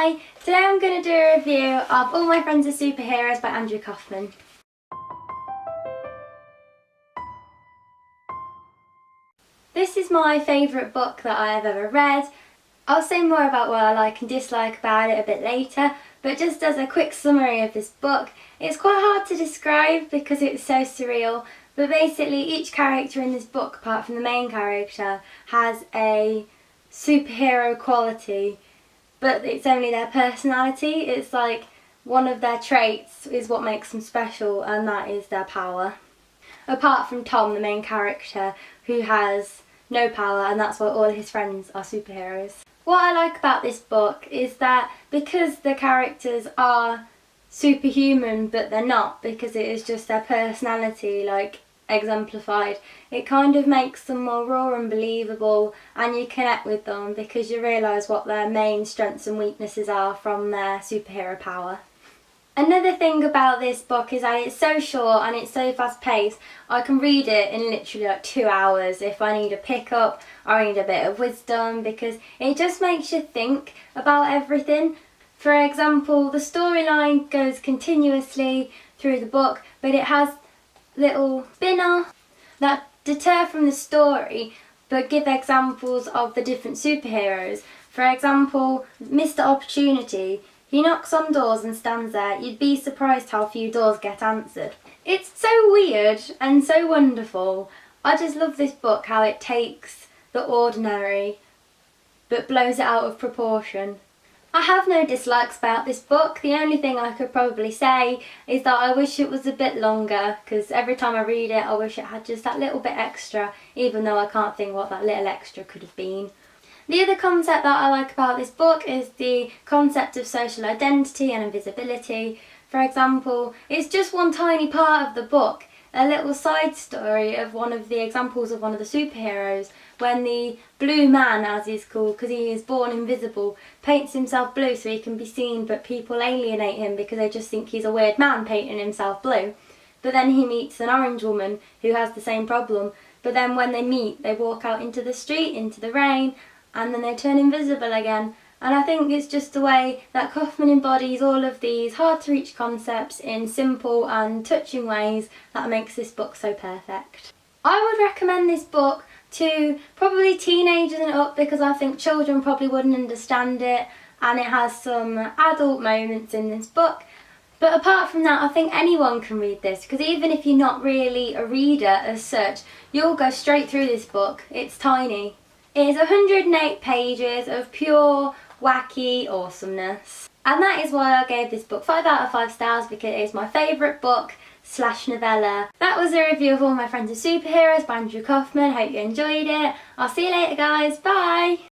Hi! Today I'm going to do a review of All My Friends Are Superheroes by Andrew Kaufman. This is my favourite book that I have ever read. I'll say more about what I like and dislike about it a bit later, but just as a quick summary of this book, it's quite hard to describe because it's so surreal, but basically each character in this book, apart from the main character, has a superhero quality, but it's only their personality. It's like one of their traits is what makes them special, and that is their power. Apart from Tom, the main character, who has no power, and that's why all his friends are superheroes. What I like about this book is that because the characters are superhuman but they're not, because it is just their personality like exemplified, it kind of makes them more raw and believable, and you connect with them because you realise what their main strengths and weaknesses are from their superhero power. Another thing about this book is that it's so short and it's so fast paced. I can read it in literally like 2 hours if I need a pick up or I need a bit of wisdom, because it just makes you think about everything. For example, the storyline goes continuously through the book, but it has little spin-offs that deter from the story but give examples of the different superheroes. For example, Mr. Opportunity. He knocks on doors and stands there. You'd be surprised how few doors get answered. It's so weird and so wonderful. I just love this book, how it takes the ordinary but blows it out of proportion. I have no dislikes about this book. The only thing I could probably say is that I wish it was a bit longer, because every time I read it I wish it had just that little bit extra, even though I can't think what that little extra could have been. The other concept that I like about this book is the concept of social identity and invisibility. For example, it's just one tiny part of the book, a little side story of one of the examples of one of the superheroes, when the blue man, as he's called because he is born invisible, paints himself blue so he can be seen, but people alienate him because they just think he's a weird man painting himself blue. But then he meets an orange woman who has the same problem, but then when they meet they walk out into the street, into the rain, and then they turn invisible again. And I think it's just the way that Kaufman embodies all of these hard to reach concepts in simple and touching ways that makes this book so perfect. I would recommend this book to probably teenagers and up, because I think children probably wouldn't understand it, and it has some adult moments in this book. But apart from that, I think anyone can read this, because even if you're not really a reader as such, you'll go straight through this book. It's tiny. It is 108 pages of pure, wacky awesomeness. And that is why I gave this book 5 out of 5 stars, because it is my favourite book / novella. That was a review of All My Friends Are Superheroes by Andrew Kaufman. Hope you enjoyed it. I'll see you later, guys. Bye!